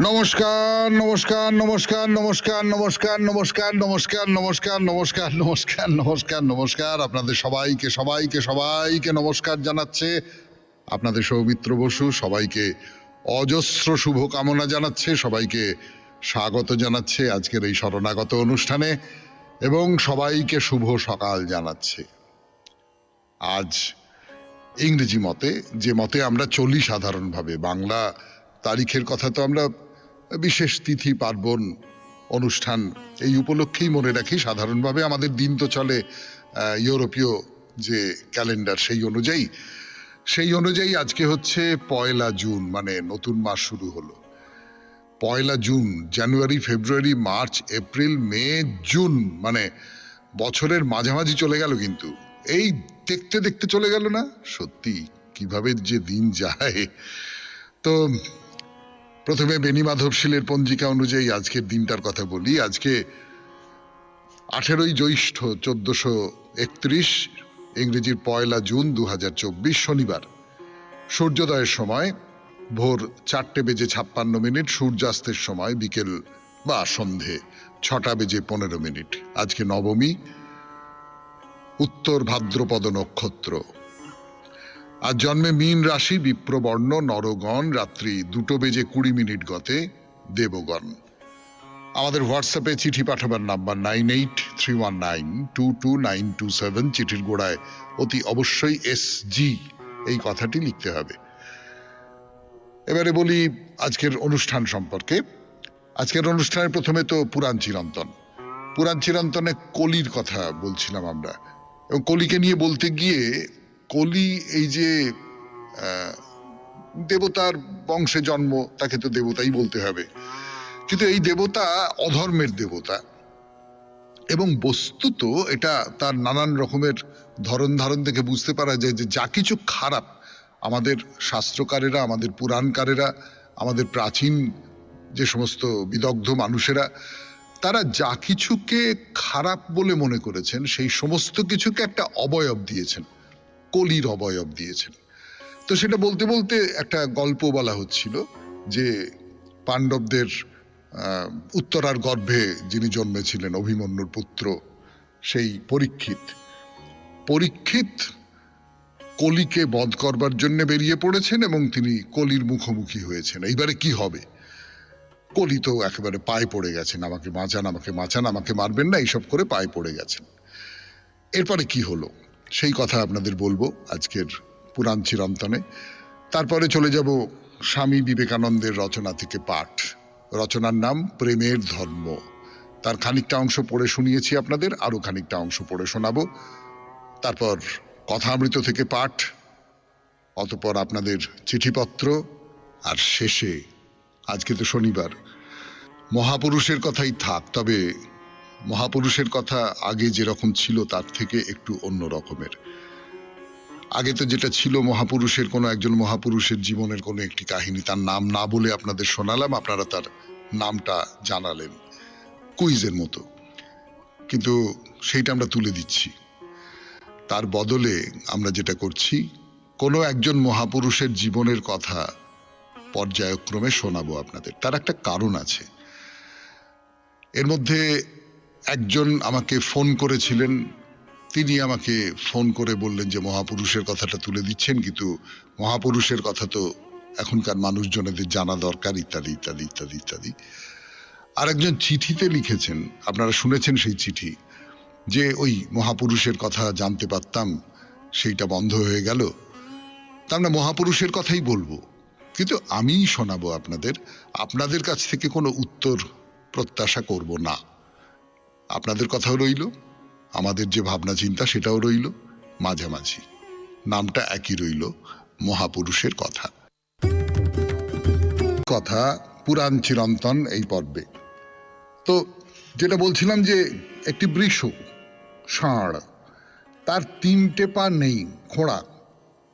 নমস্কার নমস্কার নমস্কার নমস্কার নমস্কার নমস্কার নমস্কার নমস্কার নমস্কার নমস্কার নমস্কার নমস্কার আপনাদের সবাইকে সবাইকে সবাইকে নমস্কার জানাচ্ছে আপনাদের সৌমিত্র বসু। সবাইকে অজস্র শুভকামনা জানাচ্ছে, সবাইকে স্বাগত জানাচ্ছে আজকের এই শরণাগত অনুষ্ঠানে এবং সবাইকে শুভ সকাল জানাচ্ছে। আজ ইংরেজি মতে, যে মতে আমরা চলি সাধারণভাবে, বাংলা তারিখের কথা তো আমরা বিশেষ তিথি পার্বণ অনুষ্ঠান এই উপলক্ষেই মনে রাখি। সাধারণভাবে আমাদের দিন তো চলে ইউরোপীয় যে ক্যালেন্ডার সেই অনুযায়ী আজকে হচ্ছে 1 জুন, মানে নতুন মাস শুরু হলো। 1 জুন, জানুয়ারি, ফেব্রুয়ারি, মার্চ, এপ্রিল, মে, জুন, মানে বছরের মাঝামাঝি চলে গেল। কিন্তু এই দেখতে দেখতে চলে গেল না? সত্যি কিভাবে যে দিন যায়। তো প্রথমে বেনি মাধবশীলের পঞ্জিকা অনুযায়ী আজকের দিনটার কথা বলি। আজকে 18ই জ্যৈষ্ঠ 1431, ইংরেজির 1 জুন 2024, শনিবার। সূর্যোদয়ের সময় ভোর 4:56, সূর্যাস্তের সময় বিকেল বা সন্ধে 6:15। আজকে নবমী, উত্তর ভাদ্রপদ নক্ষত্র। আজ জন্মে মীন রাশি, বিপ্রবর্ণ, নরগণ। রাত্রি 2:20 গতে দেবগণ। আমাদের হোয়াটসঅ্যাপে চিঠি পাঠাবার নাম্বার 9831922927। চিঠির গোড়ায় অতি অবশ্যই SG এই কথাটি লিখতে হবে। এবারে বলি আজকের অনুষ্ঠান সম্পর্কে। আজকের অনুষ্ঠানের প্রথমে তো পুরাণ চিরন্তন। পুরাণ চিরন্তনে কলির কথা বলছিলাম আমরা, এবং কলিকে নিয়ে বলতে গিয়ে, কলি এই যে দেবতার বংশে জন্ম, তাকে তো দেবতাই বলতে হবে, কিন্তু এই দেবতা অধর্মের দেবতা, এবং বস্তুত এটা তার নানান রকমের ধরন ধারণ থেকে বুঝতে পারা যায় যে যা কিছু খারাপ, আমাদের শাস্ত্রকারেরা, আমাদের পুরাণকারেরা, আমাদের প্রাচীন যে সমস্ত বিদগ্ধ মানুষেরা, তারা যা কিছুকে খারাপ বলে মনে করেছেন সেই সমস্ত কিছুকে একটা অবয়ব দিয়েছেন, কলির অবয়ব দিয়েছেন। তো সেটা বলতে বলতে একটা গল্প বলা হচ্ছিল যে পাণ্ডবদের উত্তরার গর্ভে যিনি জন্মেছিলেন, অভিমন্যুর পুত্র, সেই পরীক্ষিত কলিকে বধ করবার জন্য বেরিয়ে পড়েছেন এবং তিনি কলির মুখোমুখি হয়েছেন। এইবারে কি হবে? কলি তো একেবারে পায়ে পড়ে গেছেন, আমাকে বাঁচান, আমাকে বাঁচান, আমাকে মারবেন না, এইসব করে পায়ে পড়ে গেছেন। এরপরে কি হলো সেই কথা আপনাদের বলবো আজকের পুরাণ চিরন্তনে। তারপরে চলে যাব স্বামী বিবেকানন্দের রচনা থেকে পাঠ। রচনার নাম প্রেমের ধর্ম। তার খানিকটা অংশ পড়ে শুনিয়েছি আপনাদের, আরো খানিকটা অংশ পড়ে শোনাবো। তারপর কথামৃত থেকে পাঠ, অতঃপর আপনাদের চিঠিপত্র, আর শেষে আজকে তো শনিবার, মহাপুরুষের কথাই থাক, তবে মহাপুরুষের কথা আগে যেরকম ছিল তার থেকে একটু অন্য রকমের। আগে তো যেটা ছিল, মহাপুরুষের কোনো একজন মহাপুরুষের জীবনের কোনো একটি কাহিনী, তার নাম না বলে আপনাদের শোনালাম, আপনারা তার নামটা জানালেন কুইজের মতো, কিন্তু সেইটা আমরা তুলে দিচ্ছি। তার বদলে আমরা যেটা করছি, কোনো একজন মহাপুরুষের জীবনের কথা পর্যায়ক্রমে শোনাবো আপনাদের। তার একটা কারণ আছে। এর মধ্যে একজন আমাকে ফোন করেছিলেন, তিনি আমাকে ফোন করে বললেন যে মহাপুরুষের কথাটা তুলে দিচ্ছেন, কিন্তু মহাপুরুষের কথা তো এখনকার মানুষজনেদের জানা দরকার, ইত্যাদি ইত্যাদি ইত্যাদি ইত্যাদি। আর একজন চিঠিতে লিখেছেন, আপনারা শুনেছেন সেই চিঠি, যে ওই মহাপুরুষের কথা জানতে পারতাম, সেইটা বন্ধ হয়ে গেল। তা আমরা মহাপুরুষের কথাই বলবো, কিন্তু আমিই শোনাবো আপনাদের। আপনাদের কাছ থেকে কোনো উত্তর প্রত্যাশা করব না। আপনাদের কথাও রইল, আমাদের যে ভাবনা চিন্তা সেটাও রইল, মাঝামাঝি নামটা একই রইল, মহাপুরুষের কথা। কথা পুরাণ চিরন্তন এই পর্বে। তো যেটা বলছিলাম যে একটি বৃষ, ষাঁড়, তার 3টে পা নেই, খোঁড়া,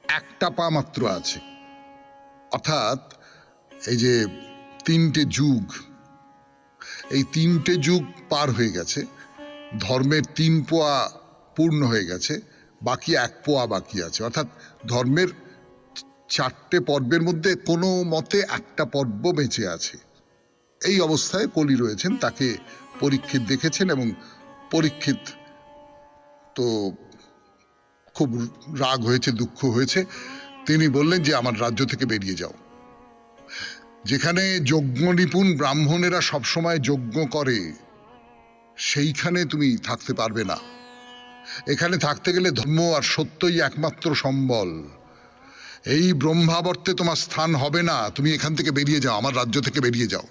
একটা পা মাত্র আছে। অর্থাৎ এই যে 3টে যুগ, এই 3টে যুগ পার হয়ে গেছে, ধর্মের 3 পোয়া পূর্ণ হয়ে গেছে, বাকি 1 পোয়া বাকি আছে। অর্থাৎ ধর্মের 4টে পর্বের মধ্যে কোনো মতে একটা পর্ব বেঁচে আছে, এই অবস্থায় কলি রয়েছেন, তাকে পরীক্ষিত দেখেছেন এবং পরীক্ষিত তো খুব রাগ হয়েছে, দুঃখ হয়েছে। তিনি বললেন যে আমার রাজ্য থেকে বেরিয়ে যাও। যেখানে যজ্ঞ নিপুণ ব্রাহ্মণেরা সবসময় যজ্ঞ করে সেইখানে তুমি থাকতে পারবে না। এখানে থাকতে গেলে ধর্ম আর সত্যই একমাত্র সম্বল। এই ব্রহ্মাবর্তে তোমার স্থান হবে না, তুমি এখান থেকে বেরিয়ে যাও, আমার রাজ্য থেকে বেরিয়ে যাও।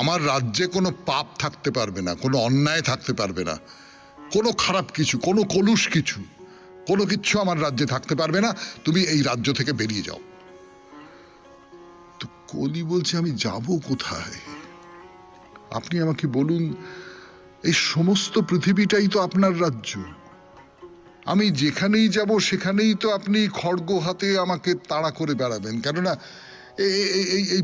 আমার রাজ্যে কোনো পাপ থাকতে পারবে না, কোনো অন্যায় থাকতে পারবে না, কোনো খারাপ কিছু, কোনো কলুষ কিছু, কোনো কিচ্ছু আমার রাজ্যে থাকতে পারবে না, তুমি এই রাজ্য থেকে বেরিয়ে যাও। তো কলি বলছে আমি যাব কোথায়? আপনি আমাকে বলুন, এই সমস্ত পৃথিবীটাই তো আপনার রাজ্য, আমি যেখানেই যাব সেখানেই তো আপনি খড়গ হাতে আমাকে তাড়া করে বেড়াবেন, কেননা এই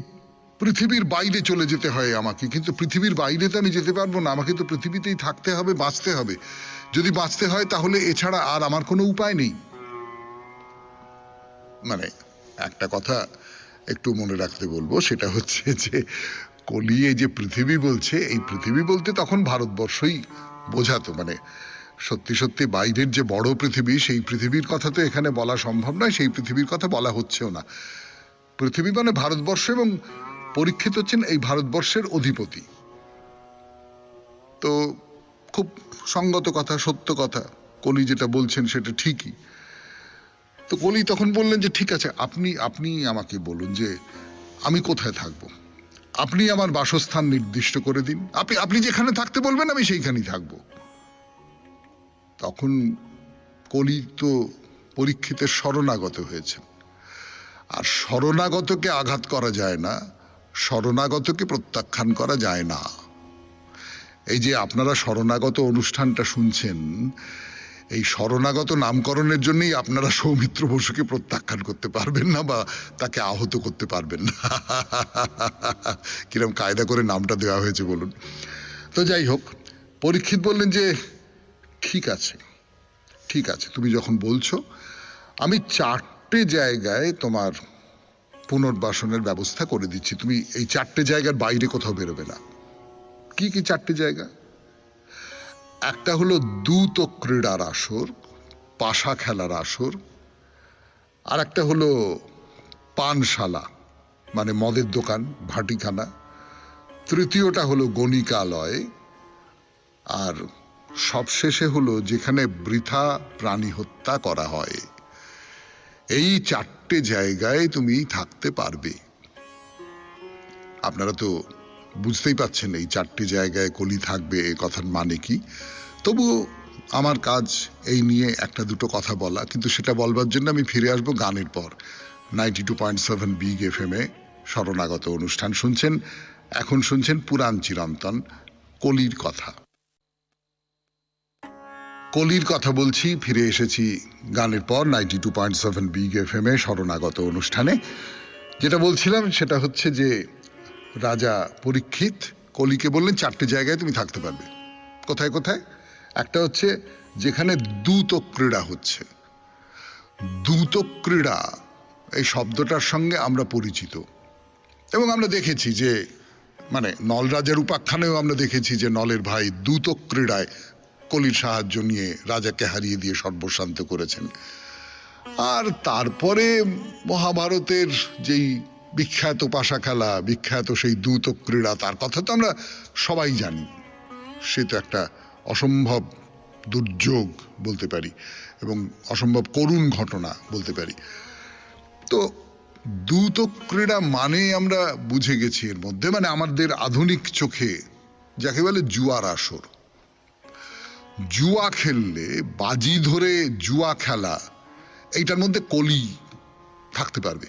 পৃথিবীর বাইরে চলে যেতে হয় আমাকে, কিন্তু পৃথিবীর বাইরে তো আমি যেতে পারবো না, আমাকে তো পৃথিবীতেই থাকতে হবে, বাঁচতে হবে। যদি বাঁচতে হয় তাহলে এছাড়া আর আমার কোনো উপায় নেই। মানে একটা কথা একটু মনে রাখতে বলবো, সেটা হচ্ছে যে কলি এই যে পৃথিবী বলছে, এই পৃথিবী বলতে তখন ভারতবর্ষই বোঝাতো। মানে সত্যি সত্যি বাইরের যে বড় পৃথিবী, সেই পৃথিবীর কথা তো এখানে বলা সম্ভব নয়, সেই পৃথিবীর কথা বলা হচ্ছেও না। পৃথিবী মানে ভারতবর্ষ, এবং পরীক্ষিত হচ্ছেন এই ভারতবর্ষের অধিপতি। তো খুব সঙ্গত কথা, সত্য কথা, কলি যেটা বলছেন সেটা ঠিকই। তো কলি তখন বললেন যে ঠিক আছে, আপনি আমাকে বলুন যে আমি কোথায় থাকবো, আপনি আমার বাসস্থান নির্দিষ্ট করে দিন, আপনি যেখানে থাকতে বলবেন আমি সেইখানেই থাকবো। তখন কলি তো পরীক্ষিতের শরণাগত হয়েছে, আর শরণাগতকে আঘাত করা যায় না, শরণাগতকে প্রত্যাখ্যান করা যায় না। এই যে আপনারা শরণাগত অনুষ্ঠানটা শুনছেন, এই শরণাগত নামকরণের জন্যই আপনারা সৌমিত্র বসুকে প্রত্যাখ্যান করতে পারবেন না বা তাকে আহত করতে পারবেন না। কিরকম কায়দা করে নামটা দেওয়া হয়েছে বলুন। তো যাই হোক, পরীক্ষিত বললেন যে ঠিক আছে, ঠিক আছে, তুমি যখন বলছো আমি 4টে জায়গায় তোমার পুনর্বাসনের ব্যবস্থা করে দিচ্ছি, তুমি এই 4টে জায়গার বাইরে কোথাও বেরোবে না। কি কি 4টে জায়গা? একটা হলো দ্যুত ক্রীড়ার আসর, পাশা খেলার আসর, আর একটা হলো পানশালা মানে মদের দোকান, ভাটিখানা, তৃতীয়টা হলো গণিকালয়, আর সবশেষে হলো যেখানে বৃথা প্রাণী হত্যা করা হয়। এই 4টে জায়গায় তুমি থাকতে পারবে। আপনারা তো বুঝতেই পাচ্ছেন এই 4টে জায়গায় কলি থাকবে এ কথার মানে কি। তবু আমার কাজ এই নিয়ে একটা দুটো কথা বলা, কিন্তু সেটা বলবার জন্য আমি ফিরে আসবো গানের পর। 92.7 বিগ FM-এ শরণাগত অনুষ্ঠান শুনছেন। এখন শুনছেন পুরাণ চিরন্তন, কলির কথা। কলির কথা বলছি, ফিরে এসেছি গানের পর 92.7 বিগ FM-এ শরণাগত অনুষ্ঠানে। যেটা বলছিলাম সেটা হচ্ছে যে রাজা পরীক্ষিত কলিকে বললেন 4টে জায়গায় তুমি থাকতে পারবে। কোথায় কোথায়? একটা হচ্ছে যেখানে দ্যুত ক্রীড়া হচ্ছে। দ্যুত ক্রীড়া এই শব্দটার সঙ্গে আমরা পরিচিত, এবং আমরা দেখেছি যে মানে নল রাজার উপাখ্যানেও আমরা দেখেছি যে নলের ভাই দ্যুত ক্রীড়ায় কলির সাহায্য নিয়ে রাজাকে হারিয়ে দিয়ে সর্বশান্ত করেছেন। আর তারপরে মহাভারতের যেই বিখ্যাত পাশা খেলা, বিখ্যাত সেই দ্যুত ক্রীড়া, তার কথা তো আমরা সবাই জানি। সে তো একটা অসম্ভব দুর্যোগ বলতে পারি, এবং অসম্ভব করুণ ঘটনা বলতে পারি। তো দ্যুত ক্রীড়া মানে আমরা বুঝে গেছি এর মধ্যে, মানে আমাদের আধুনিক চোখে যাকে বলে জুয়ার আসর। জুয়া খেললে, বাজি ধরে জুয়া খেলা, এইটার মধ্যে কলি থাকতে পারবে,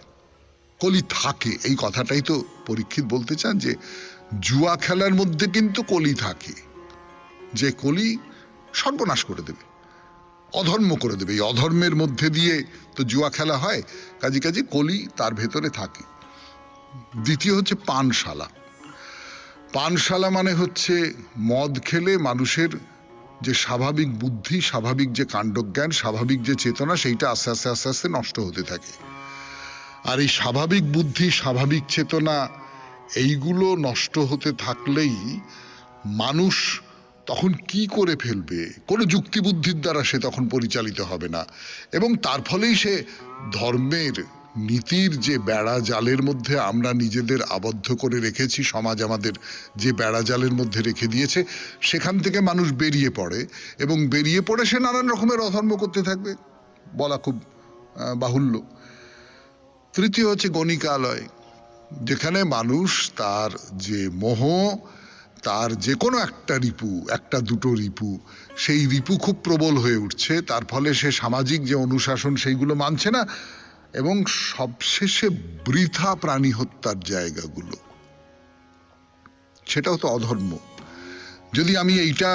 কলি থাকে। এই কথাটাই তো পরীক্ষিত বলতে চান যে জুয়া খেলার মধ্যে কিন্তু কলি থাকে, যে কলি সর্বনাশ করে দেবে, অধর্ম করে দেবে। এই অধর্মের মধ্যে দিয়ে তো জুয়া খেলা হয়, কাজে কাজে কলি তার ভেতরে থাকে। দ্বিতীয় হচ্ছে পানশালা। পানশালা মানে হচ্ছে মদ খেলে মানুষের যে স্বাভাবিক বুদ্ধি, স্বাভাবিক যে কাণ্ডজ্ঞান, স্বাভাবিক যে চেতনা, সেইটা আস্তে আস্তে আস্তে আস্তে নষ্ট হতে থাকে। আর এই স্বাভাবিক বুদ্ধি, স্বাভাবিক চেতনা, এইগুলো নষ্ট হতে থাকলেই মানুষ তখন কি করে ফেলবে, কোনো যুক্তিবুদ্ধির দ্বারা সে তখন পরিচালিত হবে না, এবং তার ফলেই সে ধর্মের নীতির যে বেড়া জালের মধ্যে আমরা নিজেদের আবদ্ধ করে রেখেছি, সমাজ আমাদের যে বেড়া জালের মধ্যে রেখে দিয়েছে, সেখান থেকে মানুষ বেরিয়ে পড়ে, এবং বেরিয়ে পড়ে সে নানান রকমের অধর্ম করতে থাকবে, বলা খুব বাহুল্য। তৃতীয় হচ্ছে গণিকালয়, যেখানে মানুষ তার যে মোহ, তার যে কোনো একটা রিপু, একটা দুটো রিপু, সেই রিপু খুব প্রবল হয়ে উঠছে, তার ফলে সে সামাজিক যে অনুশাসন সেইগুলো মানছে না, এবং সবশেষে বৃথা প্রাণী হত্যার জায়গাগুলো, সেটাও তো অধর্ম। যদি আমি এইটা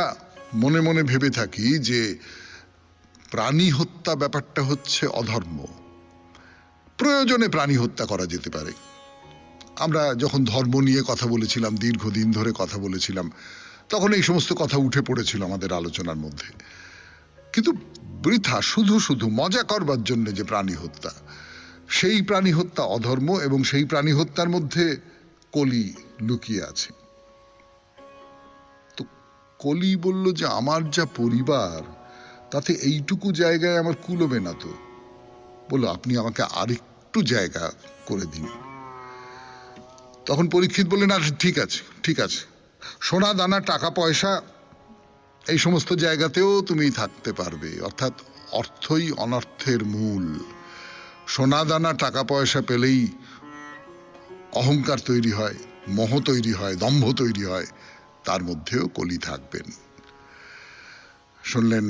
মনে মনে ভেবে থাকি যে প্রাণী হত্যা ব্যাপারটা হচ্ছে অধর্ম, প্রয়োজনে প্রাণী হত্যা করা যেতে পারে। আমরা যখন ধর্ম নিয়ে কথা বলেছিলাম, দীর্ঘদিন ধরে কথা বলেছিলাম, তখন এই সমস্ত কথা উঠে পড়েছিল আমাদের আলোচনার মধ্যে। কিন্তু বৃথা শুধু শুধু মজা করবার জন্য যে প্রাণী হত্যা, সেই প্রাণী হত্যা অধর্ম, এবং সেই প্রাণী হত্যার মধ্যে কলি লুকিয়ে আছে। তো কলি বলল যে আমার যা পরিবার, তাতে এইটুকু জায়গায় আমার কুলোবে না, তো বললো আপনি আমাকে আরেকটু জায়গা করে দিন। তখন পরীক্ষিত বললেন, আর ঠিক আছে ঠিক আছে, সোনা দানা টাকা পয়সা এই সমস্ত জায়গাতেও তুমি থাকতে পারবে, অর্থাৎ অর্থই অনর্থের মূল। সোনা দানা টাকা পয়সা পেলেই অহংকার তৈরি হয়, মোহ তৈরি হয়, দম্ভ তৈরি হয়, তার মধ্যেও কলি থাকবেন। শুনলেন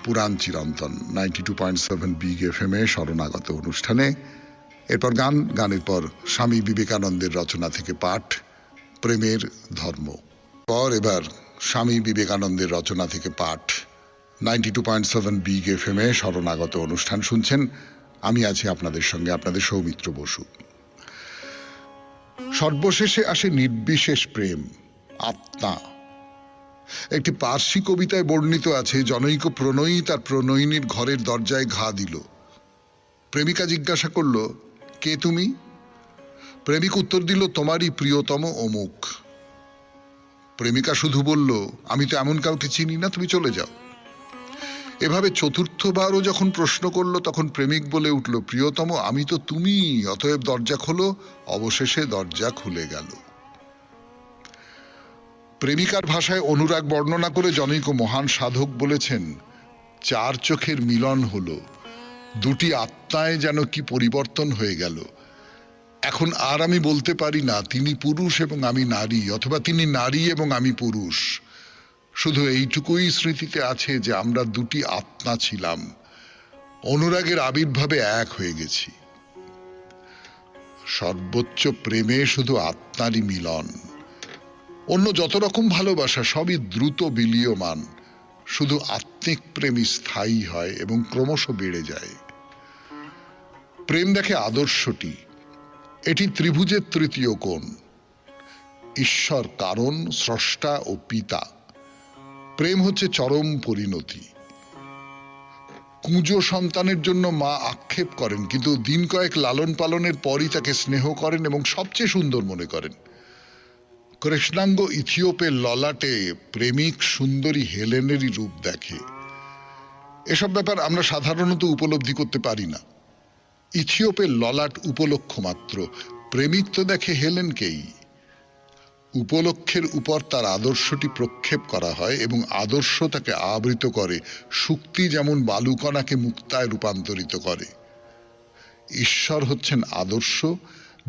পুরাণ চিরন্তন 92.7 বিগ FM এ শরণাগত অনুষ্ঠানে। এরপর গানের পর স্বামী বিবেকানন্দের রচনা থেকে পাঠ, প্রেমের ধর্ম। এবার স্বামী বিবেকানন্দের রচনা থেকে পাঠ 92.7 বিগ FM এ শরণাগত অনুষ্ঠান শুনছেন। আমি আছি আপনাদের সঙ্গে, আপনাদের সৌমিত্র বসু। সর্বশেষে আসে নির্বিশেষ প্রেম, আত্মা। একটি পার্সি কবিতায় বর্ণিত আছে, জনৈক প্রণয়ী তার প্রণয়িনীর ঘরের দরজায় ঘা দিল। প্রেমিকা জিজ্ঞাসা করল, কে তুমি? প্রেমিক উত্তর দিল, তোমারই প্রিয়তম অমুক। প্রেমিকা শুধু বলল, আমি তো এমন কাউকে চিনি না, তুমি চলে যাও। এভাবে চতুর্থবারও যখন প্রশ্ন করলো, তখন প্রেমিক বলে উঠল, প্রিয়তম আমি তো তুমি, অতএব দরজা খোলো। অবশেষে দরজা খুলে গেল। প্রেমিকার ভাষায় অনুরাগ বর্ণনা করে জনৈক মহান সাধক বলেছেন, চার চোখের মিলন হলো, দুটি আত্মায় যেন কি পরিবর্তন হয়ে গেল। এখন আর আমি বলতে পারি না তিনি পুরুষ এবং আমি নারী, অথবা তিনি নারী এবং আমি পুরুষ। শুধু এইটুকুই স্মৃতিতে আছে যে আমরা দুটি আত্মা ছিলাম, অনুরাগের আবির্ভাবে এক হয়ে গেছি। সর্বোচ্চ প্রেমে শুধু আত্মারই মিলন। অন্য যত রকম ভালোবাসা সবই দ্রুত বিলীয়মান, শুধু আত্মিক প্রেমই স্থায়ী হয় এবং ক্রমশ বেড়ে যায়। প্রেম দেখে আদর্শটি, এটি ত্রিভুজের তৃতীয় কোণ। ঈশ্বর কারণ, স্রষ্টা ও পিতা। প্রেম হচ্ছে চরম পরিণতি। কুঁজো সন্তানের জন্য মা আক্ষেপ করেন, কিন্তু দিন কয়েক লালন পালনের পরই তাকে স্নেহ করেন এবং সবচেয়ে সুন্দর মনে করেন। কৃষ্ণাঙ্গ ইথিওপের ললাটে প্রেমিক সুন্দরী হেলেনেরই রূপ দেখে। এসব ব্যাপার আমরা সাধারণত উপলব্ধি করতে পারি না। ইথিওপের ললাট উপলক্ষ মাত্র, প্রেমিক তো দেখে হেলেনকেই। উপলক্ষের উপর তার আদর্শটি প্রক্ষেপ করা হয় এবং আদর্শ তাকে আবৃত করে। শুক্তি যেমন বালুকণাকে মুক্তায় রূপান্তরিত করে, ঈশ্বর হচ্ছেন আদর্শ,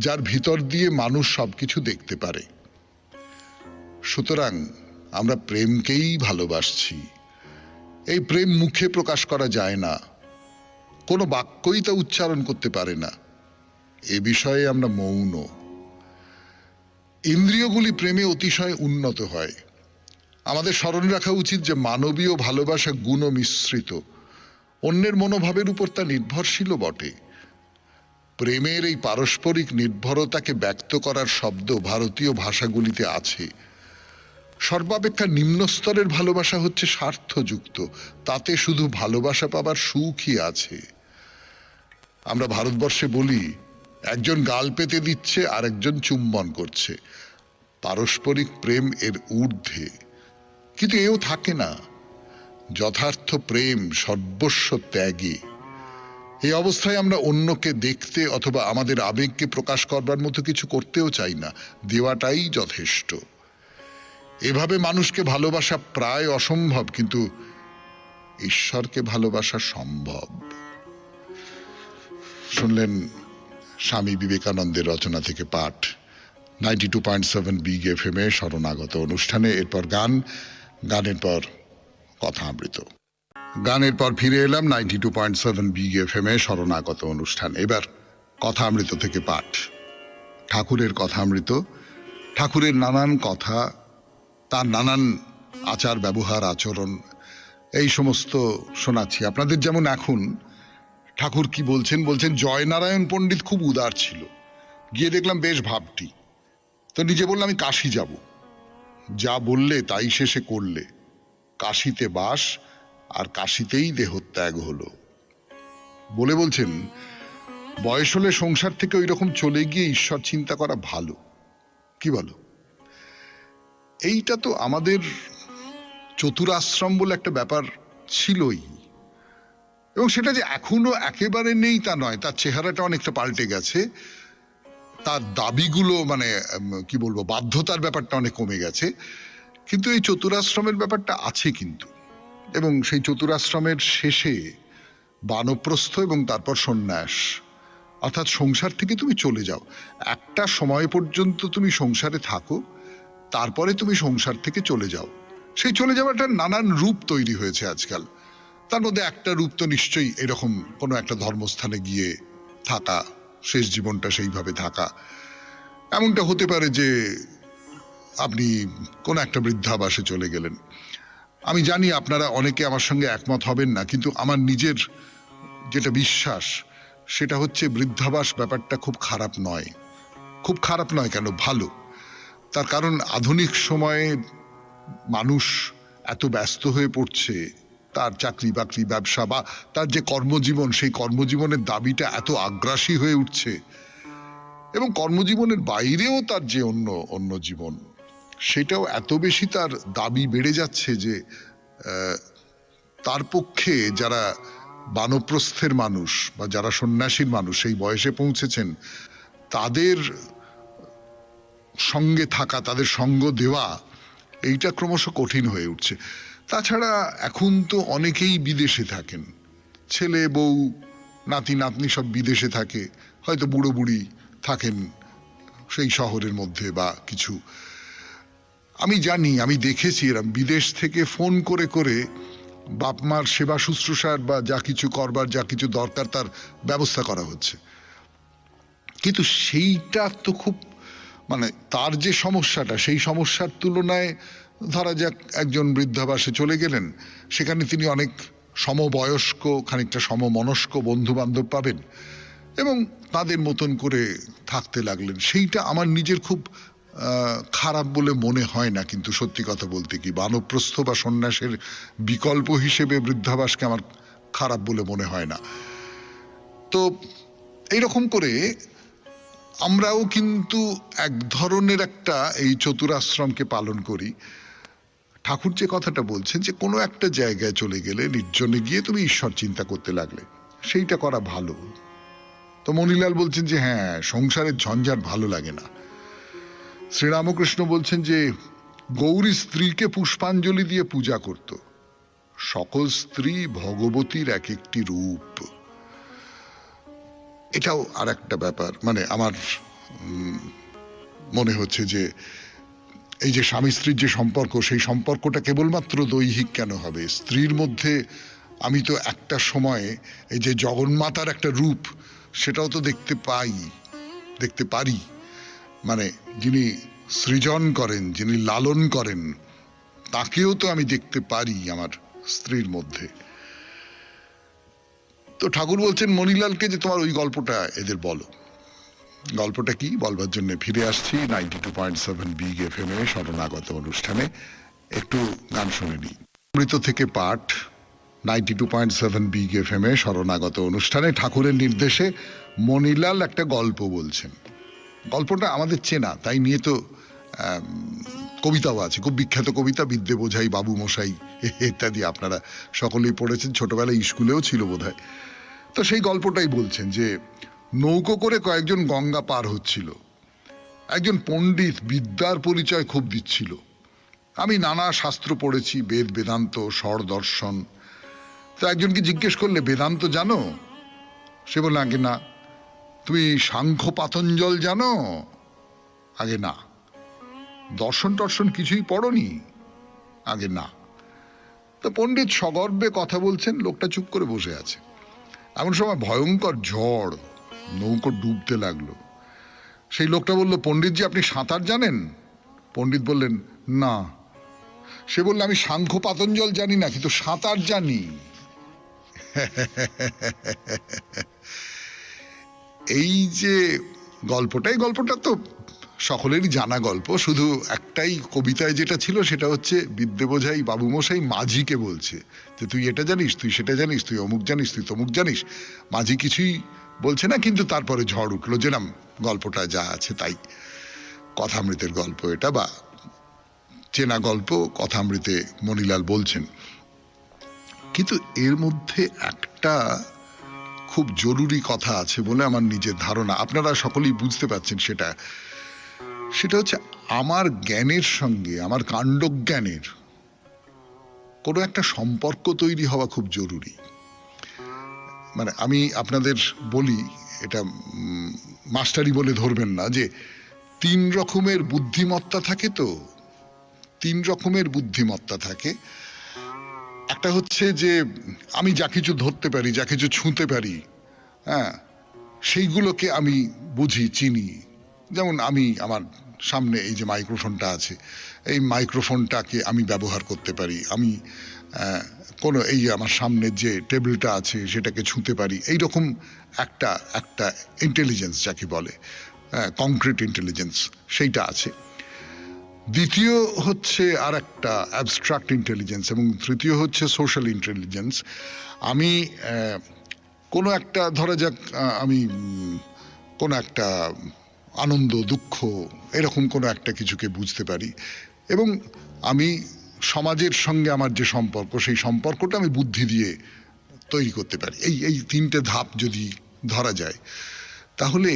যার ভিতর দিয়ে মানুষ সবকিছু দেখতে পারে। সুতরাং আমরা প্রেমকেই ভালোবাসছি। এই প্রেম মুখে প্রকাশ করা যায় না, কোনো বাক্যই তা উচ্চারণ করতে পারে না। এ বিষয়ে আমরা মৌন। ইন্দ্রিয়গুলি প্রেমে অতিশয় উন্নত হয়। আমাদের স্মরণ রাখা উচিত যে মানবীয় ভালোবাসা গুণ মিশ্রিত, অন্যের মনোভাবের উপর তা নির্ভরশীল বটে। প্রেমের এই পারস্পরিক নির্ভরতাকে ব্যক্ত করার শব্দ ভারতীয় ভাষাগুলিতে আছে। সর্বাপেক্ষা নিম্ন স্তরের ভালোবাসা হচ্ছে স্বার্থযুক্ত, তাতে শুধু ভালোবাসা পাবার সুখই আছে। আমরা ভারতবর্ষে বলি, একজন গাল পেতে দিচ্ছে আর একজন চুম্বন করছে। পারস্পরিক প্রেম এর ঊর্ধ্বে। কিন্তু এও থাকে না, যথার্থ প্রেম সর্বস্ব ত্যাগী। এই অবস্থায় আমরা অন্যকে দেখতে অথবা আমাদের আবেগকে প্রকাশ করবার মতো কিছু করতেও চাই না, দেওয়াটাই যথেষ্ট। এভাবে মানুষকে ভালোবাসা প্রায় অসম্ভব, কিন্তু ঈশ্বরকে ভালোবাসা সম্ভব। শুনলেন স্বামী বিবেকানন্দের রচনা থেকে পাঠ 92.7 বিগ এফএম এ শরণাগত অনুষ্ঠানে। এরপর গান, গানের পর কথা আমৃত। গানের পর ফিরে এলাম 92.7 বিগ এফএম এ শরণাগত অনুষ্ঠান। এবার কথা আমৃত থেকে পাঠ, ঠাকুরের কথা আমৃত। ঠাকুরের নানান কথা, তার নানান আচার ব্যবহার আচরণ, এই সমস্ত শোনাচ্ছি আপনাদের। যেমন এখন ঠাকুর কি বলছেন, বলছেন জয়নারায়ণ পণ্ডিত খুব উদার ছিল, গিয়ে দেখলাম বেশ ভাবটি, তো নিজে বললাম আমি কাশী যাব, যা বললে তাই শেষে করলে, কাশীতে বাস আর কাশীতেই দেহত্যাগ হলো। বলে বলছেন বয়স হলে সংসার থেকে ওই রকম চলে গিয়ে ঈশ্বর চিন্তা করা ভালো। কি বলো? এইটা তো আমাদের চতুরাশ্রম বলে একটা ব্যাপার ছিলই, এবং সেটা যে এখনো একেবারে নেই তা নয়, তার চেহারাটা অনেকটা পাল্টে গেছে, তার দাবিগুলো মানে কি বলবো, বাধ্যতার ব্যাপারটা অনেক কমে গেছে, কিন্তু এই চতুরাশ্রমের ব্যাপারটা আছে কিন্তু। এবং সেই চতুরাশ্রমের শেষে বানপ্রস্থ এবং তারপর সন্ন্যাস, অর্থাৎ সংসার থেকে তুমি চলে যাও, একটা সময় পর্যন্ত তুমি সংসারে থাকো, তারপরে তুমি সংসার থেকে চলে যাও। সেই চলে যাওয়াটার নানান রূপ তৈরি হয়েছে আজকাল। তার মধ্যে একটা রূপ তো নিশ্চয়ই এরকম কোনো একটা ধর্মস্থানে গিয়ে থাকা, শেষ জীবনটা সেইভাবে থাকা। এমনটা হতে পারে যে আপনি কোনো একটা বৃদ্ধাবাসে চলে গেলেন। আমি জানি আপনারা অনেকে আমার সঙ্গে একমত হবেন না, কিন্তু আমার নিজের যেটা বিশ্বাস সেটা হচ্ছে বৃদ্ধাবাস ব্যাপারটা খুব খারাপ নয়। খুব খারাপ নয় কেন, ভালো। তার কারণ আধুনিক সময়ে মানুষ এত ব্যস্ত হয়ে পড়ছে, তার চাকরি বাকরি ব্যবসা বা তার যে কর্মজীবন, সেই কর্মজীবনের দাবিটা এত আগ্রাসী হয়ে উঠছে, এবং কর্মজীবনের বাইরেও তার যে অন্য জীবন, সেটাও এত বেশি তার দাবি বেড়ে যাচ্ছে যে তার পক্ষে যারা বানপ্রস্থের মানুষ বা যারা সন্ন্যাসীর মানুষ, সেই বয়সে পৌঁছেছেন, তাদের সঙ্গে থাকা, তাদের সঙ্গ দেওয়া, এইটা ক্রমশ কঠিন হয়ে উঠছে। তাছাড়া এখন তো অনেকেই বিদেশে থাকেন, ছেলে বউ নাতি নাতনি সব বিদেশে থাকে, হয়তো বুড়ো বুড়ি থাকেন সেই শহরের মধ্যে বা কিছু। আমি জানি, আমি দেখেছি এরম বিদেশ থেকে ফোন করে করে বাপ মার সেবা শুশ্রূষার বা যা কিছু করবার, যা কিছু দরকার তার ব্যবস্থা করা হচ্ছে। কিন্তু সেইটা তো খুব মানে তার যে সমস্যাটা, সেই সমস্যার তুলনায় ধরা যাক একজন বৃদ্ধাবাসে চলে গেলেন, সেখানে তিনি অনেক সমবয়স্ক, খানিকটা সমমনস্ক বন্ধু বান্ধব পাবেন এবং তাদের মতন করে থাকতে লাগলেন। সেইটা আমার নিজের খুব খারাপ বলে মনে হয় না, কিন্তু সত্যি কথা বলতে কি, বানপ্রস্থ বা সন্ন্যাসের বিকল্প হিসেবে বৃদ্ধাবাসকে আমার খারাপ বলে মনে হয় না। তো এইরকম করে আমরাও কিন্তু এক ধরনের একটা এই চতুরাশ্রমকে পালন করি। ঠাকুর যে কথাটা বলছেন যে কোনো একটা জায়গায় চলে গেলে, নির্জনে গিয়ে তুমি ঈশ্বর চিন্তা করতে লাগলে, সেইটা করা ভালো। তো মণিলাল বলছেন যে হ্যাঁ, সংসারের ঝঞ্ঝাট ভালো লাগে না। শ্রীরামকৃষ্ণ বলছেন যে গৌরী স্ত্রীকে পুষ্পাঞ্জলি দিয়ে পূজা করত, সকল স্ত্রী ভগবতীর এক একটি রূপ। এটাও আর একটা ব্যাপার, মানে আমার মনে হচ্ছে যে এই যে স্বামী স্ত্রীর যে সম্পর্ক, সেই সম্পর্কটা কেবলমাত্র দৈহিক কেন হবে? স্ত্রীর মধ্যে আমি তো একটা সময়ে এই যে জগন্মাতার একটা রূপ, সেটাও তো দেখতে পারি। মানে যিনি সৃজন করেন, যিনি লালন করেন, তাকেও তো আমি দেখতে পারি আমার স্ত্রীর মধ্যে। তো ঠাকুর বলছেন মণিলালকে যে তোমার ওই গল্পটা এদের বলো। গল্পটা কি বলবার জন্য ফিরে আসছি 92.7 বিগ এফএম এ শরণাগত অনুষ্ঠানে। একটু গান শুনে নিই। অমৃত থেকে পাঠ 92.7 বিগ এফএম এ শরণাগত অনুষ্ঠানে ঠাকুরের নির্দেশে মণিলাল একটা গল্প বলছেন, গল্পটা আমাদের চেনা, তাই নিয়ে তো কবিতাও আছে, খুব বিখ্যাত কবিতা, বিদ্যে বোঝাই বাবু মশাই ইত্যাদি, আপনারা সকলেই পড়েছেন, ছোটবেলায় স্কুলেও ছিল বোধহয়। তো সেই গল্পটাই বলছেন যে নৌকো করে কয়েকজন গঙ্গা পার হচ্ছিল, একজন পণ্ডিত বিদ্যার পরিচয় খুব দিচ্ছিল। আমি নানা শাস্ত্র পড়েছি, বেদ বেদান্ত স্বর দর্শন। তো একজনকে জিজ্ঞেস করলে, বেদান্ত জানো? সে বলল, আগে না। তুমি সাংখ্য পাতঞ্জল জানো? আগে না। দর্শন টর্শন কিছুই পড়নি? আগে না। তো পণ্ডিত সগর্বে কথা বলছেন, লোকটা চুপ করে বসে আছে। এমন সময় ভয়ঙ্কর ঝড়, নৌকো ডুবতে লাগলো। সেই লোকটা বলল, পণ্ডিতজি আপনি সাঁতার জানেন? পণ্ডিত বললেন, না। সে বলল, আমি সাংখ্য পাতঞ্জল জানি না, কিন্তু সাঁতার জানি। এই যে গল্পটা তো সকলেরই জানা গল্প, শুধু একটাই কবিতায় যেটা ছিল সেটা হচ্ছে বিদ্যে বোঝাই বাবুমশাই মাঝিকে বলছে যে তুই এটা জানিস, তুই সেটা জানিস, তুই অমুক জানিস, তুই তমুক জানিস। মাঝি কিছুই বলছে না, কিন্তু তারপরে ঝড় উঠলো, যেরাম গল্পটা যা আছে তাই। কথামৃতের গল্প এটা, বা চেনা গল্প, কথামৃতে মণিলাল বলছেন। কিন্তু এর মধ্যে একটা খুব জরুরি কথা আছে বলে আমার নিজের ধারণা, আপনারা সকলেই বুঝতে পারছেন সেটা হচ্ছে আমার জ্ঞানের সঙ্গে আমার কাণ্ডজ্ঞানের কোনো একটা সম্পর্ক তৈরি হওয়া খুব জরুরি। মানে আমি আপনাদের বলি, এটা মাস্টারি বলে ধরবেন না, যে 3 রকমের বুদ্ধিমত্তা থাকে। তো 3 রকমের বুদ্ধিমত্তা থাকে। একটা হচ্ছে যে আমি যা কিছু ধরতে পারি, যা কিছু ছুঁতে পারি, হ্যাঁ, সেইগুলোকে আমি বুঝি, চিনি। যেমন আমি আমার সামনে এই যে মাইক্রোফোনটা আছে, এই মাইক্রোফোনটাকে আমি ব্যবহার করতে পারি। আমি কোনো এই আমার সামনের যে টেবিলটা আছে সেটাকে ছুঁতে পারি। এইরকম একটা ইন্টেলিজেন্স যাকে বলে, কংক্রিট ইন্টেলিজেন্স, সেইটা আছে। দ্বিতীয় হচ্ছে আর একটা অ্যাবস্ট্রাক্ট ইন্টেলিজেন্স, এবং তৃতীয় হচ্ছে সোশ্যাল ইন্টেলিজেন্স। আমি কোনো একটা, ধরা যাক আমি কোনো একটা আনন্দ দুঃখ এরকম কোনো একটা কিছুকে বুঝতে পারি, এবং আমি সমাজের সঙ্গে আমার যে সম্পর্ক, সেই সম্পর্কটা আমি বুদ্ধি দিয়ে তৈরি করতে পারি। এই 3টে ধাপ যদি ধরা যায়, তাহলে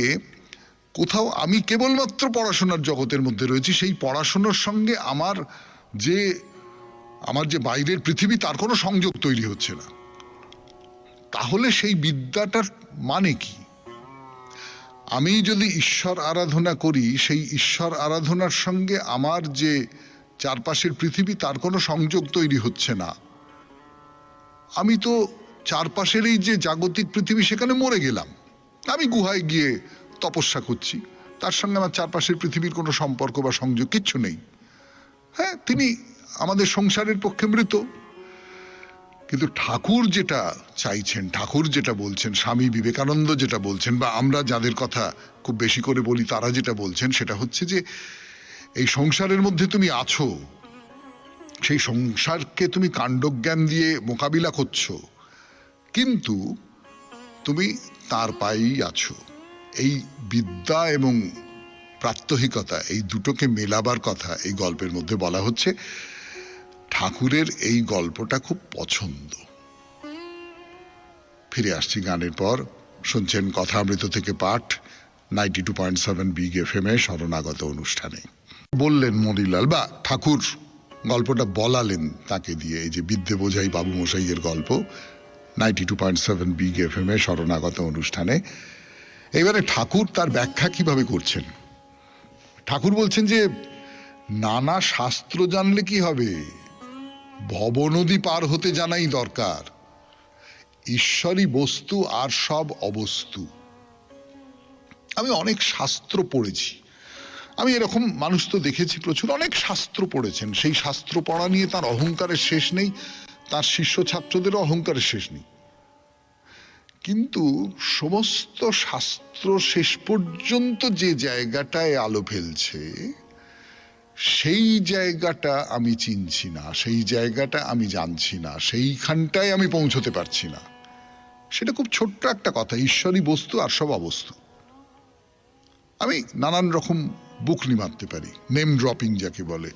কোথাও আমি কেবলমাত্র পড়াশোনার জগতের মধ্যে রয়েছি, সেই পড়াশোনার সঙ্গে আমার যে বাইরের পৃথিবী, তার কোনো সংযোগ তৈরি হচ্ছে না। তাহলে সেই বিদ্যাটার মানে কি? আমি যদি ঈশ্বর আরাধনা করি, সেই ঈশ্বর আরাধনার সঙ্গে আমার যে চারপাশের পৃথিবী, তার কোনো সংযোগ তৈরি হচ্ছে না। আমি তো চারপাশের এই যে জাগতিক পৃথিবী, সেখানে মরে গেলাম। আমি গুহায় গিয়ে তপস্যা করছি, তার সঙ্গে আমার চারপাশের পৃথিবীর কোনো সম্পর্ক বা সংযোগ কিচ্ছু নেই। হ্যাঁ, তিনি আমাদের সংসারের পক্ষে মৃত। কিন্তু ঠাকুর যেটা চাইছেন, ঠাকুর যেটা বলছেন, স্বামী বিবেকানন্দ যেটা বলছেন, বা আমরা যাদের কথা খুব বেশি করে বলি তারা যেটা বলছেন, সেটা হচ্ছে যে এই সংসারের মধ্যে তুমি আছো, সেই সংসারকে তুমি কাণ্ডজ্ঞান দিয়ে মোকাবিলা করছো, কিন্তু তুমি তার পায়েই আছো। এই বিদ্যা এবং প্রাত্যহিকতা, এই দুটোকে মেলাবার কথা এই গল্পের মধ্যে বলা হচ্ছে। ঠাকুরের এই গল্পটা খুব পছন্দ। ফিরে আসছি গানের পর। শুনছেন কথামৃত থেকে পাঠ, 92.7 বিগ FM এ শরণাগত অনুষ্ঠানে। বললেন মণিলাল, বা ঠাকুর গল্পটা বলালেন তাকে দিয়ে, এই যে বিদ্যে বোঝাই বাবু মশাইয়ের গল্প, 92.7 বিগ FM এ শরণাগত অনুষ্ঠানে। এবারে ঠাকুর তার ব্যাখ্যা কিভাবে করছেন? ঠাকুর বলছেন যে নানা শাস্ত্র জানলে কি হবে, ভবনদী পার হতে জানাই দরকার। ঈশ্বরই বস্তু আর সব অবস্তু। আমি অনেক শাস্ত্র পড়েছি, আমি এরকম মানুষ তো দেখেছি প্রচুর, অনেক শাস্ত্র পড়েছেন। সেই শাস্ত্র পড়া নিয়ে তার অহংকারের শেষ নেই, তার শিষ্য ছাত্রদেরও অহংকারের শেষ নেই। কিন্তু সমস্ত শাস্ত্র শেষ পর্যন্ত যে জায়গাটায় আলো ফেলছে, সেই জায়গাটা আমি চিনছি না, সেই জায়গাটা আমি জানছি না, সেইখানটায় আমি পৌঁছতে পারছি না। সেটা খুব ছোট্ট একটা কথা, ঈশ্বরই বস্তু আর সব অবস্তু। আমি নানান রকম বুকলি মারতে পারি, নেম ড্রপিং যাকে বলে,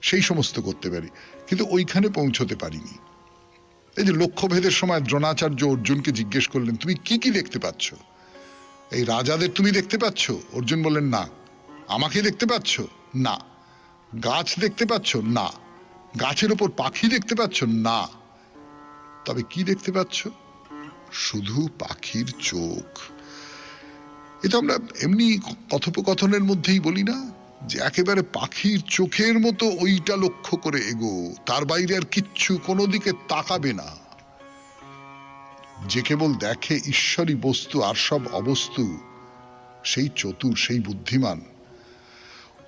সেই সমস্ত করতে পারি, কিন্তু ওইখানে পৌঁছতে পারিনি। এই যে লক্ষ্যভেদের সময় দ্রোণাচার্য অর্জুনকে জিজ্ঞেস করলেন, তুমি কি কি দেখতে পাচ্ছ? এই রাজাদের তুমি দেখতে পাচ্ছ? অর্জুন বললেন না। আমাকে দেখতে পাচ্ছ? না। গাছ দেখতে পাচ্ছ? না। গাছের ওপর পাখি দেখতে পাচ্ছ? না। তবে কি দেখতে পাচ্ছ? শুধু পাখির চোখ। এটা আমরা এমনি কথোপকথনের মধ্যেই বলি না, যে একেবারে পাখির চোখের মতো ওইটা লক্ষ্য করে এগো, তার বাইরে আর কিচ্ছু কোনো দিকে তাকাবে না। যে কেবল দেখে ঈশ্বরই বস্তু আর সব অবস্তু, সেই চতুর, সেই বুদ্ধিমান।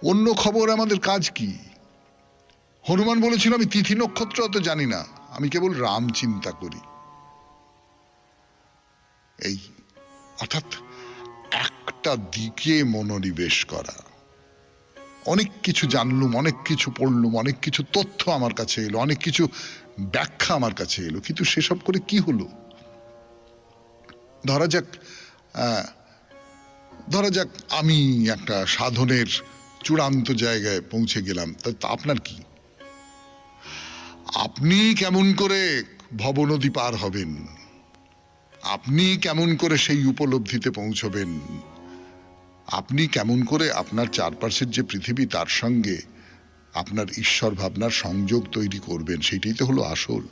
অন্য খবর আমাদের কাজ কি? হনুমান বলেছিল, আমি তিথি নক্ষত্র অত জানি না, আমি কেবল রাম চিন্তা করি। এই অর্থাৎ একটা দিকে মনোনিবেশ করা। অনেক কিছু জানলুম, অনেক কিছু পড়লুম, অনেক কিছু তথ্য আমার কাছে এলো, অনেক কিছু ব্যাখ্যা আমার কাছে এলো, কিন্তু সেসব করে কি হলো? ধরা যাক আমি একটা সাধনের চূড়ান্ত জায়গায় পৌঁছে গেলাম, তা আপনার কি? আপনি কেমন করে ভবনদী পার হবেন? আপনি কেমন করে সেই উপলব্ধিতে পৌঁছবেন? আপনি কেমন করে আপনার চারপাশের যে পৃথিবী, তার সঙ্গে আপনার ঈশ্বর ভাবনার সংযোগ তৈরি করবেন, সেটাই তো হলো আসল।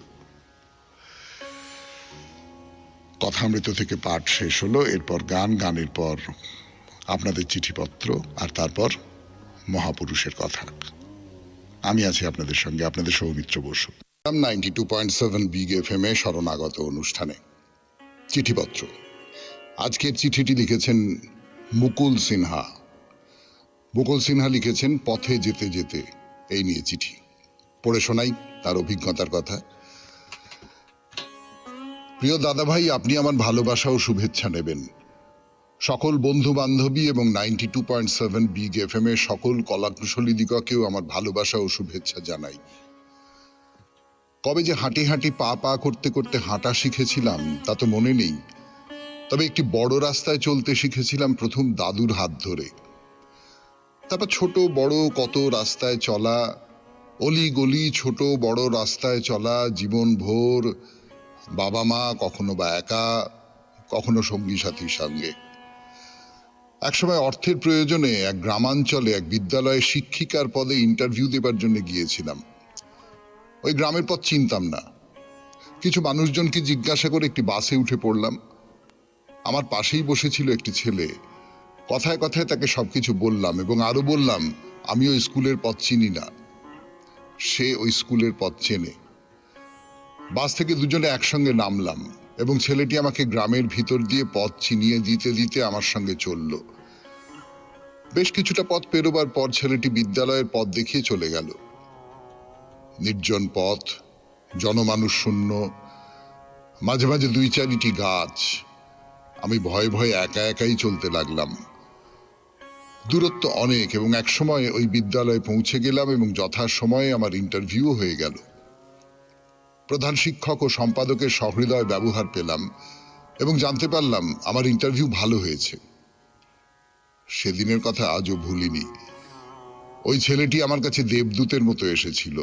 কথামৃত থেকে পাঠ শেষ হলো, এরপর গান, গানের পর আপনাদের চিঠিপত্র, আর তারপর মহাপুরুষের কথা। আমি আছি আপনাদের সঙ্গে, আপনাদের সৌমিত্র বসু। 92.7 বিগ এফএম এ শরণাগত অনুষ্ঠানে চিঠিপত্র। আজকের চিঠিটি লিখেছেন মুকুল সিনহা। মুকুল সিনহা লিখেছেন পথে যেতে যেতে, এই নিয়ে চিঠি। পড়ে শোনাই তার অভিজ্ঞতার কথা। প্রিয় দাদা ভাই, আপনি আমার ভালোবাসা ও শুভেচ্ছা নেবেন। সকল বন্ধু বান্ধবী এবং 92.7 বিগ এফএম এর সকল কলাকুশলী দিগকেও আমার ভালোবাসা ও শুভেচ্ছা জানাই। কবে যে হাঁটি হাঁটি পা পা করতে করতে হাঁটা শিখেছিলাম তা তো মনে নেই, তবে একটি বড় রাস্তায় চলতে শিখেছিলাম প্রথম দাদুর হাত ধরে। তারপর ছোট বড় কত রাস্তায় চলা, অলি গলি ছোট বড় রাস্তায় চলা, জীবন ভোর বাবা মা, কখনো বা একা, কখনো সঙ্গী সাথীর সঙ্গে। একসময় অর্থের প্রয়োজনে এক গ্রামাঞ্চলে এক বিদ্যালয়ে শিক্ষিকার পদে ইন্টারভিউ দেবার জন্য গিয়েছিলাম। ওই গ্রামের পথ চিনতাম না। কিছু মানুষজনকে জিজ্ঞাসা করে একটি বাসে উঠে পড়লাম। আমার পাশেই বসেছিল একটি ছেলে। কথায় কথায় তাকে সবকিছু বললাম এবং আরো বললাম আমি ওই স্কুলের পথ চিনি না। সে ওই স্কুলের পথ চেনে। বাস থেকে দুজনে একসঙ্গে নামলাম এবং ছেলেটি আমাকে গ্রামের ভিতর দিয়ে পথ চিনিয়ে দিতে দিতে আমার সঙ্গে চলল। বেশ কিছুটা পথ পেরোবার পর ছেলেটি বিদ্যালয়ের পথ দেখিয়ে চলে গেল। নির্জন পথ, জনমানুষ শূন্য, মাঝে মাঝে দুই চারিটি গাছ। আমি ভয়ে ভয়ে একা একাই চলতে লাগলাম। দূরত্ব অনেক এবং একসময় ওই বিদ্যালয়ে পৌঁছে গেলাম এবং যথাসময়ে আমার ইন্টারভিউ হয়ে গেল। প্রধান শিক্ষক ও সম্পাদকের সহৃদয় ব্যবহার পেলাম এবং জানতে পারলাম আমার ইন্টারভিউ ভালো হয়েছে। সেদিনের কথা আজও ভুলিনি। ওই ছেলেটি আমার কাছে দেবদূতের মতো এসেছিল।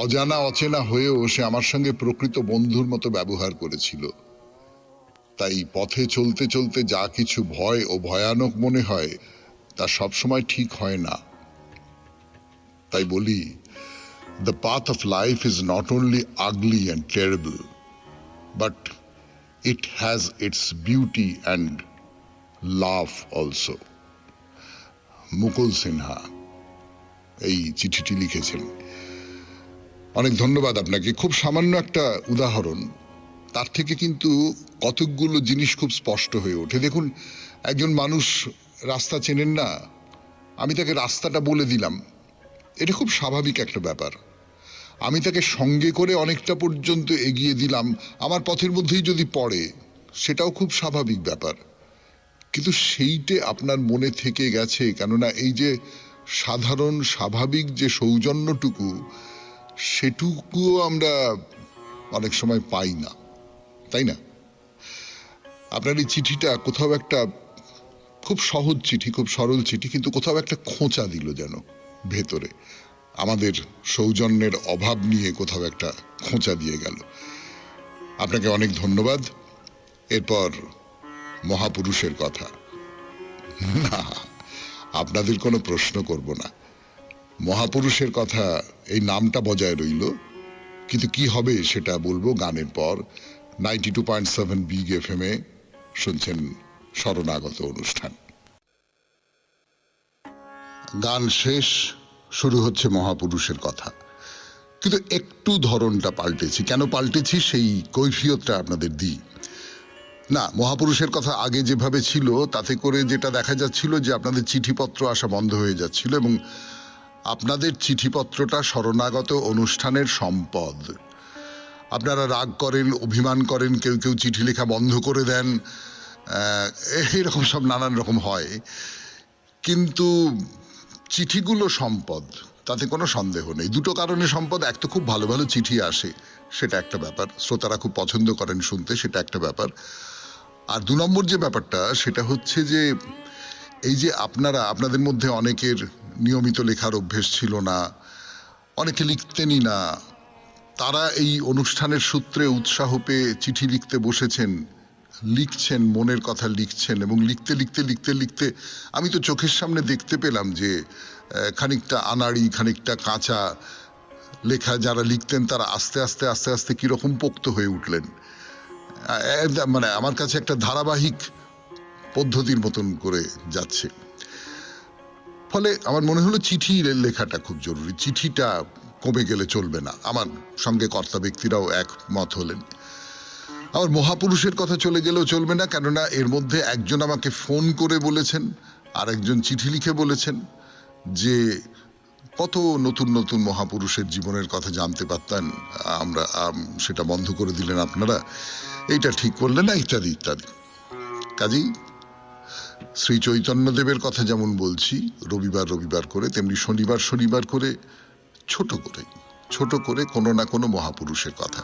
অজানা অচেনা হয়েও সে আমার সঙ্গে প্রকৃত বন্ধুর মতো ব্যবহার করেছিল। তাই পথে চলতে চলতে যা কিছু ভয় ও ভয়ানক মনে হয় তা সবসময় ঠিক হয় না। তাই বলি, the path of life is not only ugly and terrible, but it has its beauty and love also. মুকুল সিনহা এই চিঠিটি লিখেছেন। অনেক ধন্যবাদ আপনাকে। খুব সামান্য একটা উদাহরণ, তার থেকে কিন্তু কতকগুলো জিনিস খুব স্পষ্ট হয়ে ওঠে। দেখুন, একজন মানুষ রাস্তা চেনেন না, আমি তাকে রাস্তাটা বলে দিলাম, এটা খুব স্বাভাবিক একটা ব্যাপার। আমি তাকে সঙ্গে করে অনেকটা পর্যন্ত এগিয়ে দিলাম, আমার পথের মধ্যেই যদি পড়ে সেটাও খুব স্বাভাবিক ব্যাপার। কিন্তু সেইটে আপনার মনে থেকে গেছে, কেননা এই যে সাধারণ স্বাভাবিক যে সৌজন্যটুকু, সেটুকুও আমরা অনেক সময় পাই না, তাই না? আপনার এই চিঠিটা কোথাও একটা খুব সহজ চিঠি, খুব সরল চিঠি, কিন্তু কোথাও একটা খোঁচা দিল যেন ভেতরে। আমাদের সৌজন্যের অভাব নিয়ে কোথাও একটা খোঁচা দিয়ে গেল। আপনাকে অনেক ধন্যবাদ। এরপর মহাপুরুষের কথা। না, আপনাদের কোনো প্রশ্ন করব না। মহাপুরুষের কথা, এই নামটা বজায় রইল, কিন্তু কি হবে সেটা বলবো গানের পর। 92.7 বিগ FM এ শুনছেন শরণাগত অনুষ্ঠান। গান শেষ, শুরু হচ্ছে মহাপুরুষের কথা, কিন্তু একটু ধরনটা পাল্টেছি। কেন পাল্টেছি সেই কৈফিয়তটা আপনাদের দিই। না, মহাপুরুষের কথা আগে যেভাবে ছিল তাতে করে যেটা দেখা যাচ্ছিল যে আপনাদের চিঠিপত্র আসা বন্ধ হয়ে যাচ্ছিল, এবং আপনাদের চিঠিপত্রটা শরণাগত অনুষ্ঠানের সম্পদ। আপনারা রাগ করেন, অভিমান করেন, কেউ কেউ চিঠি লেখা বন্ধ করে দেন, এরকম সব নানান রকম হয়, কিন্তু চিঠিগুলো সম্পদ, তাতে কোনো সন্দেহ নেই। দুটো কারণে সম্পদ। এক তো খুব ভালো ভালো চিঠি আসে, সেটা একটা ব্যাপার, শ্রোতারা খুব পছন্দ করেন শুনতে, সেটা একটা ব্যাপার। আর দু নম্বর যে ব্যাপারটা সেটা হচ্ছে যে এই যে আপনাদের মধ্যে অনেকের নিয়মিত লেখার অভ্যেস ছিল না, অনেকে লিখতেনই না, তারা এই অনুষ্ঠানের সূত্রে উৎসাহ পেয়ে চিঠি লিখতে বসেছেন, লিখছেন, মনের কথা লিখছেন, এবং লিখতে লিখতে লিখতে লিখতে আমি তো চোখের সামনে দেখতে পেলাম যে খানিকটা আনাড়ি, খানিকটা কাঁচা লেখা যারা লিখতেন তারা আস্তে আস্তে আস্তে আস্তে কীরকম পোক্ত হয়ে উঠলেন। মানে আমার কাছে একটা ধারাবাহিক পদ্ধতির মতন করে যাচ্ছে। ফলে আমার মনে হলো চিঠি লেখাটা খুব জরুরি, চিঠিটা কমে গেলে চলবে না। আমার সঙ্গে কর্তা ব্যক্তিরাও একমত হলেন। আমার মহাপুরুষের কথা চলে গেলেও চলবে না, কেননা এর মধ্যে একজন আমাকে ফোন করে বলেছেন, আর একজন চিঠি লিখে বলেছেন যে কত নতুন নতুন মহাপুরুষের জীবনের কথা জানতে পারতেন, আমরা সেটা বন্ধ করে দিলেন আপনারা, এইটা ঠিক করলেন না, ইত্যাদি ইত্যাদি। কাজেই শ্রী চৈতন্যদেবের কথা যেমন বলছি রবিবার রবিবার করে, তেমনি শনিবার শনিবার করে ছোট করে কোনো না কোনো মহাপুরুষের কথা।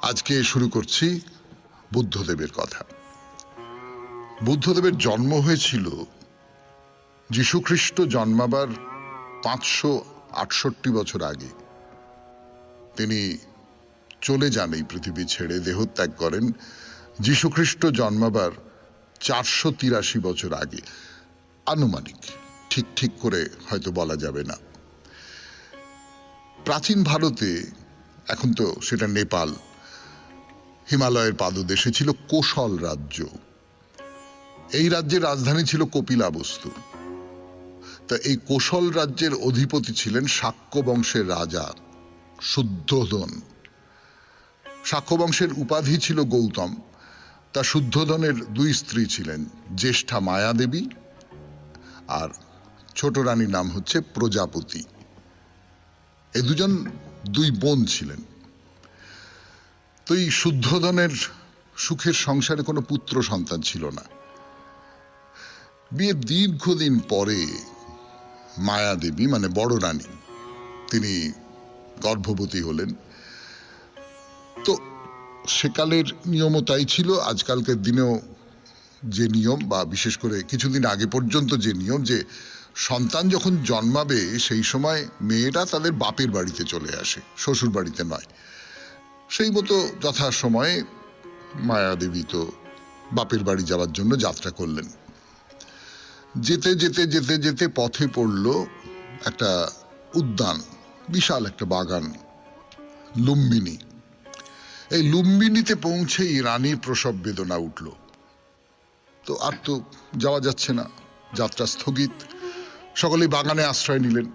আজকে শুরু করছি বুদ্ধদেবের কথা। বুদ্ধদেবের জন্ম হয়েছিল যীশুখ্রিস্ট জন্মাবার 568 বছর আগে। তিনি চলে যান এই পৃথিবী ছেড়ে, দেহত্যাগ করেন যীশুখ্রিস্ট জন্মাবার 483 বছর আগে, আনুমানিক, ঠিক করে হয়তো বলা যাবে না। প্রাচীন ভারতে, এখন তো সেটা নেপাল, হিমালয়ের পাদদেশে ছিল কোশল রাজ্য। এই রাজ্যের রাজধানী ছিল কপিলাবস্তু। তা এই কোশল রাজ্যের অধিপতি ছিলেন শাক্য বংশের রাজা শুদ্ধোধন। শাক্য বংশের উপাধি ছিল গৌতম। তা শুদ্ধোধনের দুই স্ত্রী ছিলেন, জ্যেষ্ঠা মায়াদেবী আর ছোট রানীর নাম হচ্ছে প্রজাপতি। এই দুজন দুই বোন ছিলেন। তো এই শুদ্ধোধনের সুখের সংসারে কোনো পুত্র সন্তান ছিল না। বিয়ের দীর্ঘদিন পরে মায়াদেবী, মানে বড় রানী, তিনি গর্ভবতী হলেন। তো সেকালের নিয়মও তাই ছিল, আজকালকের দিনেও যে নিয়ম, বা বিশেষ করে কিছুদিন আগে পর্যন্ত যে নিয়ম, যে সন্তান যখন জন্মাবে সেই সময় মেয়েরা তাদের বাপের বাড়িতে চলে আসে, শ্বশুর বাড়িতে নয়। সেই মতো যথাসময়ে মায়াদেবী তো বাপের বাড়ি যাওয়ার জন্য যাত্রা করলেন। যেতে যেতে যেতে যেতে পথে পড়ল একটা উদ্যান, বিশাল একটা বাগান, লুম্বিনী। এই লুম্বিনীতে পৌঁছেই রানীর প্রসব বেদনা উঠল। তো আর তো যাওয়া যাচ্ছে না, যাত্রা স্থগিত, সকলেই বাগানে আশ্রয় নিলেন।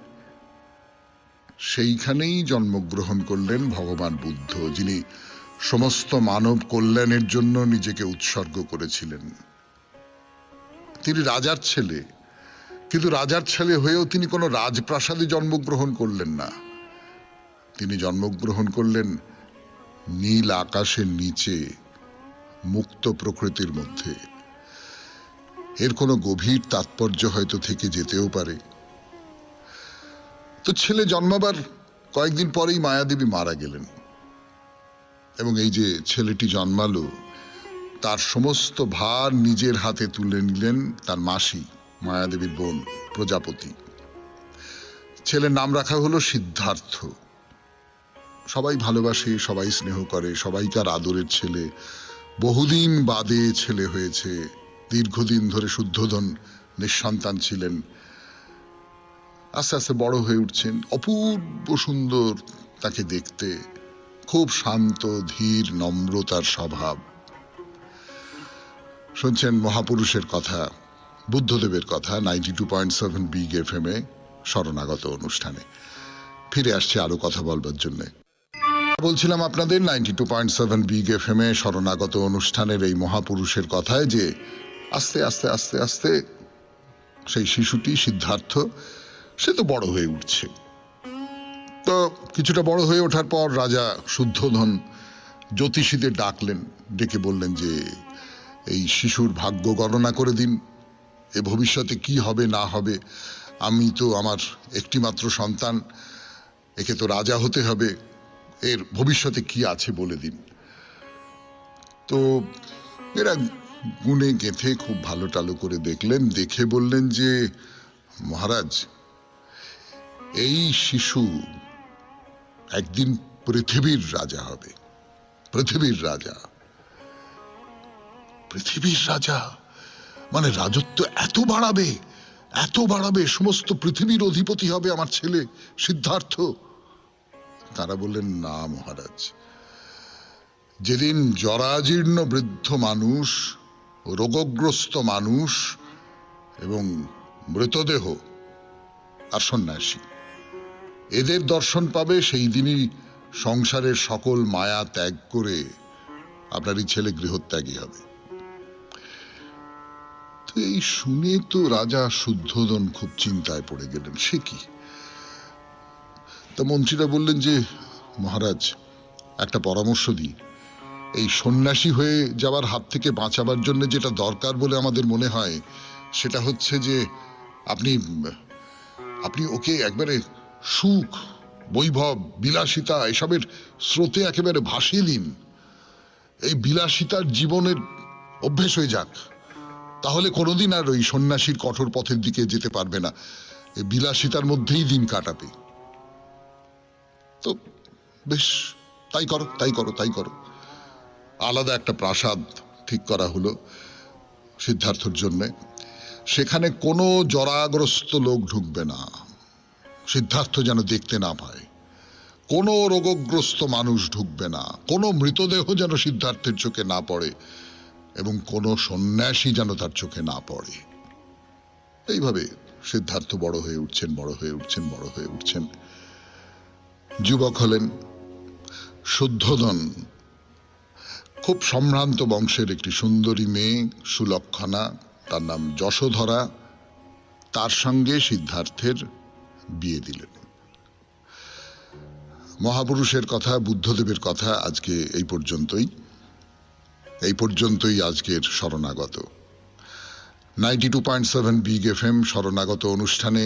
সেইখানেই জন্মগ্রহণ করলেন ভগবান বুদ্ধ, যিনি সমস্ত মানব কল্যাণের জন্য নিজেকে উৎসর্গ করেছিলেন। তিনি রাজার ছেলে, কিন্তু রাজার ছেলে হয়েও তিনি কোনো রাজপ্রাসাদে জন্মগ্রহণ করলেন না। তিনি জন্মগ্রহণ করলেন নীল আকাশের নিচে, মুক্ত প্রকৃতির মধ্যে। এর কোনো গভীর তাৎপর্য হয়তো থেকে যেতেও পারে। তো ছেলে জন্মাবার কয়েকদিন পরেই মায়াদেবী মারা গেলেন, এবং এই যে ছেলেটি জন্মালো, তার সমস্ত ভার নিজের হাতে তুলে নিলেন তার মাসি মায়াদেবীর বোন প্রজাপতি। ছেলের নাম রাখা হলো সিদ্ধার্থ। সবাই ভালোবাসে, সবাই স্নেহ করে, সবাইকার আদরের ছেলে। বহুদিন বাদে ছেলে হয়েছে। দীর্ঘদিন ধরে শুদ্ধোধন নিঃসন্তান ছিলেন। আস্তে আস্তে বড় হয়ে উঠছেন, অপূর্ব সুন্দর তাকে দেখতে, খুব শান্ত, ধীর, নম্র তার স্বভাব। শুনছেন মহাপুরুষের কথা, বুদ্ধদেবের কথা 92.7 বিগ FM এ শরণাগত অনুষ্ঠানে। ফিরে আসছে আরো কথা বলবার জন্যে। বলছিলাম আপনাদের 92.7 বিগ FM এ শরণাগত অনুষ্ঠানের এই মহাপুরুষের কথায় যে আস্তে আস্তে আস্তে আস্তে সেই শিশুটি সিদ্ধার্থ সে তো বড় হয়ে উঠছে। তো কিছুটা বড় হয়ে ওঠার পর রাজা শুদ্ধোধন জ্যোতিষীদের ডাকলেন, ডেকে বললেন যে এই শিশুর ভাগ্য গণনা করে দিন, এ ভবিষ্যতে কি হবে না হবে। আমি তো আমার একটি মাত্র সন্তান, একে তো রাজা হতে হবে, এর ভবিষ্যতে কি আছে বলে দিন। তো এরা গুণে গেঁথে খুব ভালো টালো করে দেখলেন, দেখে বললেন যে মহারাজ, এই শিশু একদিন পৃথিবীর রাজা হবে। পৃথিবীর রাজা, পৃথিবীর রাজা মানে রাজত্ব এত বাড়াবে, এত বাড়াবে, সমস্ত পৃথিবীর অধিপতি হবে আমার ছেলে সিদ্ধার্থ। তারা বললেন না মহারাজ, যেদিন জরাজীর্ণ বৃদ্ধ মানুষ, রোগগ্রস্ত মানুষ এবং মৃতদেহ আর সন্ন্যাসী এদের দর্শন পাবে, সেই দিনই সংসারের সকল মায়া ত্যাগ করে আপনারই ছেলে গৃহত্যাগী হবে। তো এই শুনে তো রাজা শুদ্ধোধন খুব চিন্তায় পড়ে গেলেন, সে কি। তা মন্ত্রীরা বললেন যে মহারাজ, একটা পরামর্শ দিই, এই সন্ন্যাসী হয়ে যাওয়ার হাত থেকে বাঁচাবার জন্য যেটা দরকার বলে আমাদের মনে হয় সেটা হচ্ছে যে আপনি ওকে একবারে সুখ, বৈভব, বিলাসিতা এসবের স্রোতে একেবারে ভাসিয়ে দিন। এই বিলাসিতার জীবনের অভ্যেস হয়ে যাক, তাহলে কোনোদিন আর ওই সন্ন্যাসীর কঠোর পথের দিকে যেতে পারবে না, এই বিলাসিতার মধ্যেই দিন কাটাবে। তো বেশ, তাই করো তাই করো তাই করো। আলাদা একটা প্রাসাদ ঠিক করা হলো সিদ্ধার্থর জন্যে। সেখানে কোনো জরাগ্রস্ত লোক ঢুকবে না, সিদ্ধার্থ যেন দেখতে না পায়। কোনো রোগগ্রস্ত মানুষ ঢুকবে না, কোনো মৃতদেহ যেন সিদ্ধার্থের চোখে না পড়ে, এবং কোনো সন্ন্যাসী যেন তার চোখে না পড়ে। এইভাবে সিদ্ধার্থ বড় হয়ে উঠছেন, বড় হয়ে উঠছেন, বড় হয়ে উঠছেন। যুবক হলেন। শুদ্ধোধন খুব সম্ভ্রান্ত বংশের একটি সুন্দরী মেয়ে, সুলক্ষণা, তার নাম যশোধরা, তার সঙ্গে সিদ্ধার্থের বিয়ে দিলেন। মহাপুরুষের কথা, বুদ্ধদেবের কথা আজকে এই পর্যন্তই আজকের শরণাগত 92.7 বিগ FM শরণাগত অনুষ্ঠানে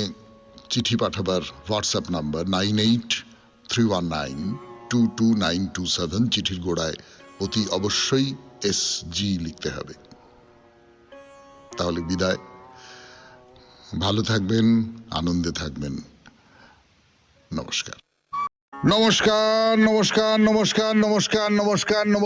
চিঠি পাঠাবার হোয়াটসঅ্যাপ নাম্বার 9831922927। চিঠির গোড়ায় অতি অবশ্যই SG লিখতে হবে। তাহলে বিদায়, ভালো থাকবেন, আনন্দে থাকবেন। নমস্কার নমস্কার নমস্কার নমস্কার নমস্কার নমস্কার।